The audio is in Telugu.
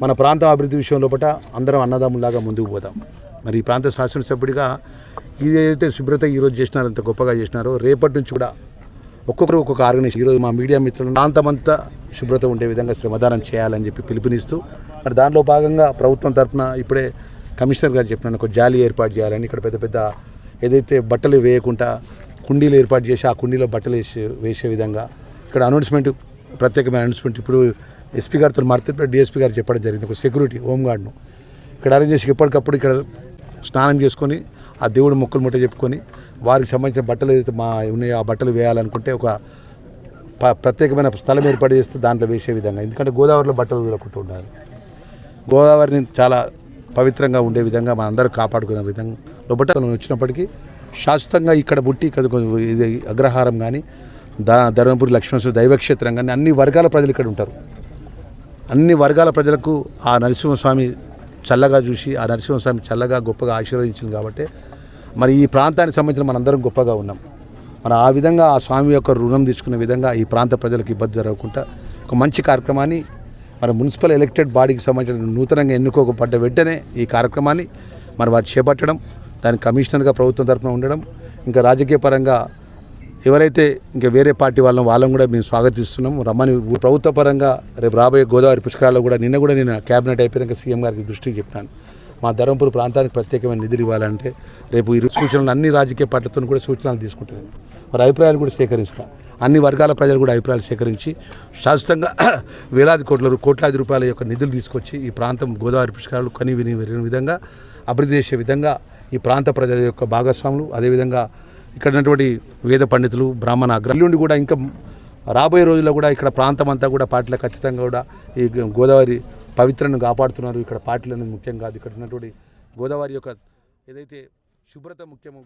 మన ప్రాంతం అభివృద్ధి విషయంలో అందరం అన్నదమ్ములాగా ముందుకు పోదాం. మరి ఈ ప్రాంత శాసనసభ్యుడిగా ఏదైతే శుభ్రత ఈరోజు చేసినారో అంత గొప్పగా చేసినారో రేపటి నుంచి కూడా ఒక్కొక్కరు ఒక్కొక్క ఆర్గనైజేషన్ ఈరోజు మా మీడియా మిత్రులు ప్రాంతమంతా శుభ్రత ఉండే విధంగా శ్రమదానం చేయాలని చెప్పి పిలుపునిస్తూ మరి దానిలో భాగంగా ప్రభుత్వం తరఫున ఇప్పుడే కమిషనర్ గారు చెప్పినాను ఒక జాలి ఏర్పాటు చేయాలని ఇక్కడ పెద్ద పెద్ద ఏదైతే బట్టలు వేయకుండా కుండీలు ఏర్పాటు చేసి ఆ కుండీలో బట్టలు వేసే విధంగా ఇక్కడ అనౌన్స్మెంట్ ప్రత్యేకమైన అనౌన్స్మెంట్ ఇప్పుడు ఎస్పీ గారితో మాట్లాడితే డిఎస్పీ గారు చెప్పడం జరిగింది. ఒక సెక్యూరిటీ హోంగార్డ్ను ఇక్కడ అరేంజ్ చేసి ఎప్పటికప్పుడు ఇక్కడ స్నానం చేసుకొని ఆ దేవుడు మొక్కులు ముట్ట చెప్పుకొని వారికి సంబంధించిన బట్టలు ఏదైతే మా ఉన్నాయో ఆ బట్టలు వేయాలనుకుంటే ఒక ప్రత్యేకమైన స్థలం ఏర్పాటు చేస్తే దాంట్లో వేసే విధంగా, ఎందుకంటే గోదావరిలో బట్టలు వేడుకుంటూ ఉండాలి. గోదావరిని చాలా పవిత్రంగా ఉండే విధంగా మన అందరూ కాపాడుకునే విధంగా లోపల వచ్చినప్పటికీ శాశ్వతంగా ఇక్కడ పుట్టి ఇది అగ్రహారం కానీ ధర్మపురి లక్ష్మణస్వామి దైవక్షేత్రం కానీ అన్ని వర్గాల ప్రజలు ఇక్కడ ఉంటారు. అన్ని వర్గాల ప్రజలకు ఆ నరసింహస్వామి చల్లగా చూసి ఆ నరసింహస్వామి చల్లగా గొప్పగా ఆశీర్వదించింది కాబట్టి మరి ఈ ప్రాంతానికి సంబంధించిన మనందరం గొప్పగా ఉన్నాం. మరి ఆ విధంగా ఆ స్వామి యొక్క రుణం తీసుకునే విధంగా ఈ ప్రాంత ప్రజలకు ఇబ్బంది జరగకుండా ఒక మంచి కార్యక్రమాన్ని మరి మున్సిపల్ ఎలక్టెడ్ బాడీకి సంబంధించిన నూతనంగా ఎన్నుకోబడ్డ వెంటనే ఈ కార్యక్రమాన్ని మరి వారు చేపట్టడం, దానికి కమిషనర్గా ప్రభుత్వం తరఫున ఉండడం, ఇంకా రాజకీయ పరంగా ఎవరైతే ఇంకా వేరే పార్టీ వాళ్ళని కూడా మేము స్వాగతిస్తున్నాం. రమ్మని ప్రభుత్వ పరంగా రేపు రాబోయే గోదావరి పుష్కరాల్లో కూడా నిన్న నేను క్యాబినెట్ అయిపోయాక సీఎం గారికి దృష్టికి చెప్పినాను. మా ధర్మపురి ప్రాంతానికి ప్రత్యేకమైన నిధులు ఇవ్వాలంటే రేపు ఈ సూచనలు అన్ని రాజకీయ పార్టీలతో కూడా సూచనలు తీసుకుంటున్నాను. మరి అభిప్రాయాలు కూడా సేకరిస్తాం. అన్ని వర్గాల ప్రజలు కూడా అభిప్రాయాలు సేకరించి శాశ్వతంగా కోట్లాది రూపాయల యొక్క నిధులు తీసుకొచ్చి ఈ ప్రాంతం గోదావరి పుష్కరాలు విని విధంగా అభివృద్ధి చేసే విధంగా ఈ ప్రాంత ప్రజల యొక్క భాగస్వాములు, అదేవిధంగా ఇక్కడ ఉన్నటువంటి వేద పండితులు, బ్రాహ్మణ అగ్రల్లుండి కూడా ఇంకా రాబోయే రోజుల్లో కూడా ఇక్కడ ప్రాంతం అంతా కూడా పార్టీలకు ఖచ్చితంగా కూడా ఈ గోదావరి పవిత్రను కాపాడుతున్నారు. ఇక్కడ పార్టీలు అనేది ముఖ్యం కాదు, ఇక్కడ ఉన్నటువంటి గోదావరి యొక్క ఏదైతే శుభ్రత ముఖ్యమో